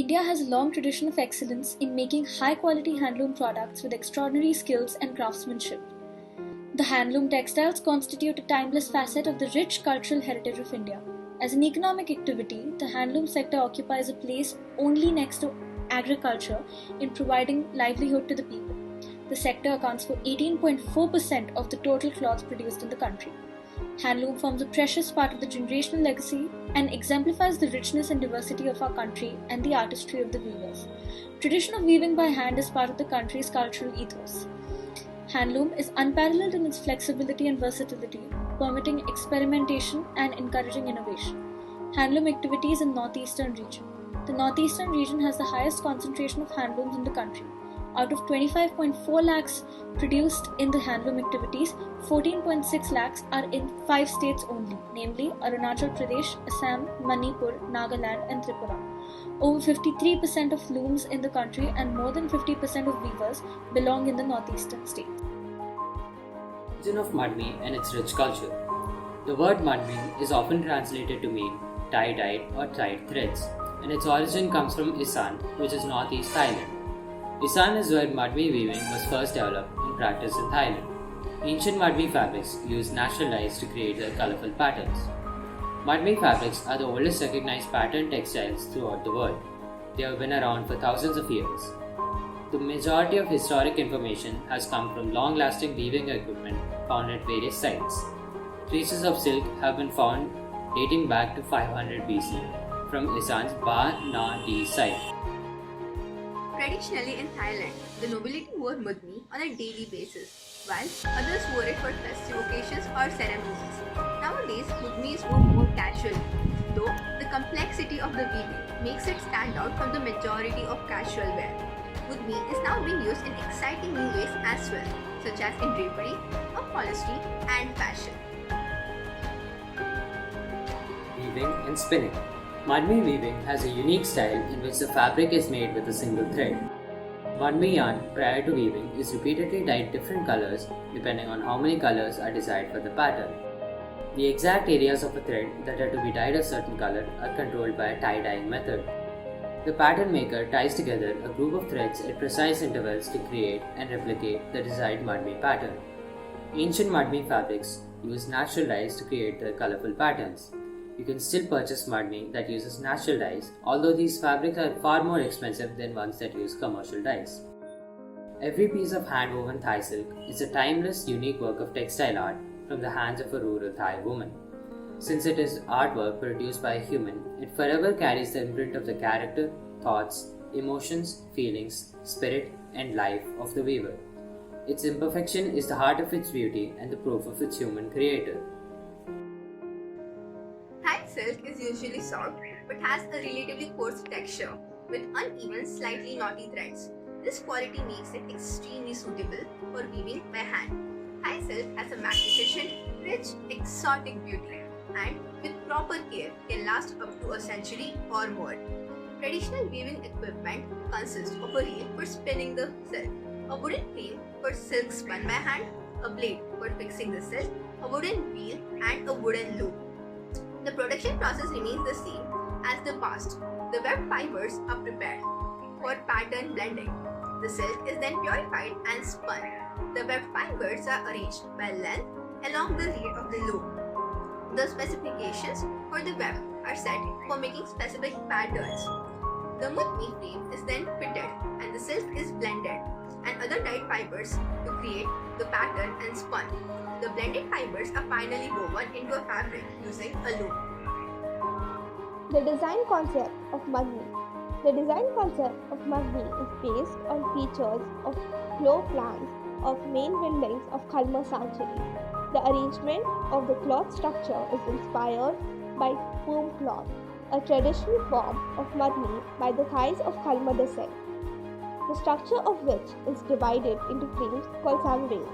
India has a long tradition of excellence in making high-quality handloom products with extraordinary skills and craftsmanship. The handloom textiles constitute a timeless facet of the rich cultural heritage of India. As an economic activity, the handloom sector occupies a place only next to agriculture in providing livelihood to the people. The sector accounts for 18.4% of the total cloth produced in the country. Handloom forms a precious part of the generational legacy and exemplifies the richness and diversity of our country and the artistry of the weavers. Tradition of weaving by hand is part of the country's cultural ethos. Handloom is unparalleled in its flexibility and versatility, permitting experimentation and encouraging innovation. Handloom activities in Northeastern region. The Northeastern region has the highest concentration of handlooms in the country. Out of 25.4 lakhs produced in the handloom activities, 14.6 lakhs are in 5 states only, namely Arunachal Pradesh, Assam, Manipur, Nagaland and Tripura. Over 53% of looms in the country and more than 50% of weavers belong in the northeastern states. Origin of mudmi and its rich culture. The word mudmi is often translated to mean tie-dyed or tied threads, and its origin comes from Isan, which is northeast Thailand. Isan is where mudmi weaving was first developed and practiced in Thailand. Ancient mudmi fabrics used natural dyes to create their colorful patterns. Mudmi fabrics are the oldest recognized patterned textiles throughout the world. They have been around for thousands of years. The majority of historic information has come from long-lasting weaving equipment found at various sites. Traces of silk have been found dating back to 500 BC from Isan's Ba Na Di site. Traditionally in Thailand, the nobility wore mudmi on a daily basis, while others wore it for festive occasions or ceremonies. Nowadays, mudmi is worn more casually, though the complexity of the weaving makes it stand out from the majority of casual wear. Mudmi is now being used in exciting new ways as well, such as in drapery, upholstery, and fashion. Weaving and spinning. Mudmi weaving has a unique style in which the fabric is made with a single thread. Mudmi yarn prior to weaving is repeatedly dyed different colors depending on how many colors are desired for the pattern. The exact areas of a thread that are to be dyed a certain color are controlled by a tie-dyeing method. The pattern maker ties together a group of threads at precise intervals to create and replicate the desired mudmi pattern. Ancient mudmi fabrics use natural dyes to create their colorful patterns. You can still purchase mudmi that uses natural dyes, although these fabrics are far more expensive than ones that use commercial dyes. Every piece of hand-woven Thai silk is a timeless, unique work of textile art from the hands of a rural Thai woman. Since it is artwork produced by a human, it forever carries the imprint of the character, thoughts, emotions, feelings, spirit, and life of the weaver. Its imperfection is the heart of its beauty and the proof of its human creator. Thai silk is usually soft but has a relatively coarse texture with uneven, slightly knotty threads. This quality makes it extremely suitable for weaving by hand. Thai silk has a magnificent, rich, exotic beauty and with proper care can last up to a century or more. Traditional weaving equipment consists of a reel for spinning the silk, a wooden frame for silk spun by hand, a blade for fixing the silk, a wooden wheel and a wooden loop. The production process remains the same as the past. The webbed fibers are prepared for pattern blending. The silk is then purified and spun. The webbed fibers are arranged by length along the reed of the loop. The specifications for the web are set for making specific patterns. The mudmi frame is then fitted and the silk is blended and other dyed fibers to create the pattern and spun. The blended fibers are finally woven into a fabric using a loom. The design concept of mudmi. The design concept of mudmi is based on features of floor plans of main buildings of Khalma sanctuary. The arrangement of the cloth structure is inspired by foam cloth, a traditional form of mudmi by the Thais of Khalma descent, the structure of which is divided into frames called sambain.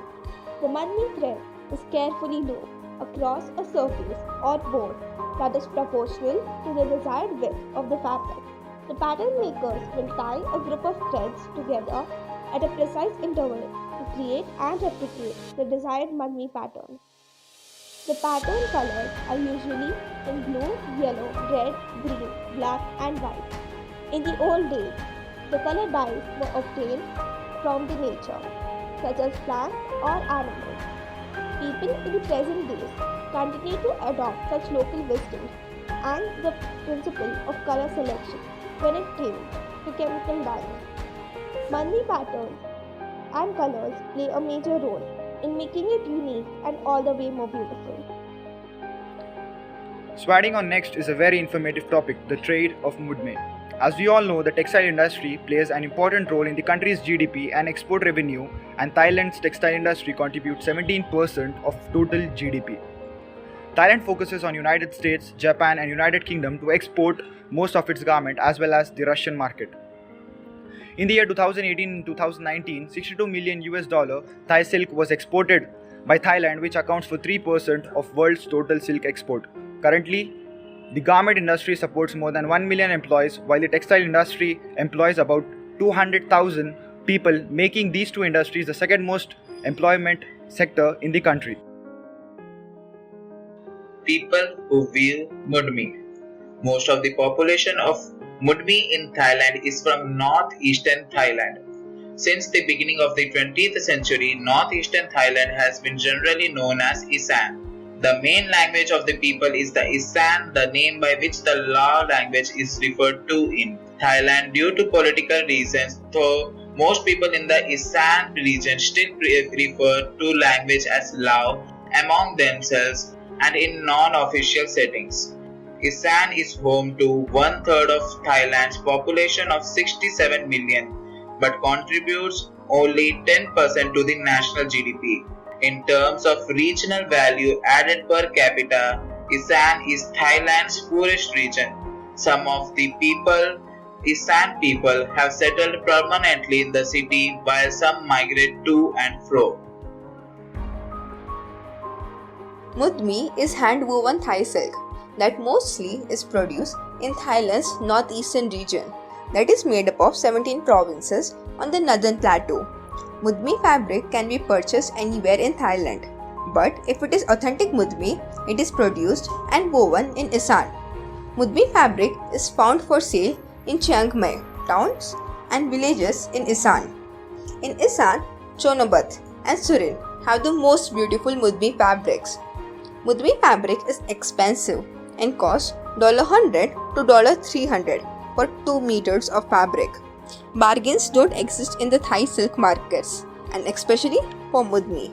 The mudmi thread is carefully looped across a surface or board that is proportional to the desired width of the fabric. The pattern makers will tie a group of threads together at a precise interval to create and replicate the desired mudmi pattern. The pattern colors are usually in blue, yellow, red, green, black and white. In the old days, the color dyes were obtained from the nature, such as plants or animals. People in the present days continue to adopt such local wisdom and the principle of color selection when it came to chemical dyeing. Bandhi patterns and colors play a major role in making it unique and all the way more beautiful. Swadding on next is a very informative topic, the trade of mudme. As we all know, the textile industry plays an important role in the country's GDP and export revenue, and Thailand's textile industry contributes 17% of total GDP. Thailand focuses on United States, Japan and United Kingdom to export most of its garment as well as the Russian market. In the year 2018 and 2019, 62 million US dollar Thai silk was exported by Thailand, which accounts for 3% of world's total silk export. Currently, the garment industry supports more than 1 million employees, while the textile industry employs about 200,000 people, making these two industries the second most employment sector in the country. People who weave mudmi. Most of the population of mudmi in Thailand is from northeastern Thailand. Since the beginning of the 20th century, northeastern Thailand has been generally known as Isan. The main language of the people is the Isan, the name by which the Lao language is referred to in Thailand due to political reasons, though most people in the Isan region still refer to language as Lao among themselves and in non-official settings. Isan is home to one-third of Thailand's population of 67 million, but contributes only 10% to the national GDP. In terms of regional value added per capita, Isan is Thailand's poorest region. Some of the Isan people have settled permanently in the city while some migrate to and fro. Mudmi is hand-woven Thai silk that mostly is produced in Thailand's northeastern region, that is made up of 17 provinces on the northern plateau. Mudmi fabric can be purchased anywhere in Thailand, but if it is authentic Mudmi, it is produced and woven in Isan. Mudmi fabric is found for sale in Chiang Mai, towns and villages in Isan. In Isan, Chonobat and Surin have the most beautiful Mudmi fabrics. Mudmi fabric is expensive and costs $100 to $300 for 2 meters of fabric. Bargains don't exist in the Thai silk markets, and especially for Mudmi.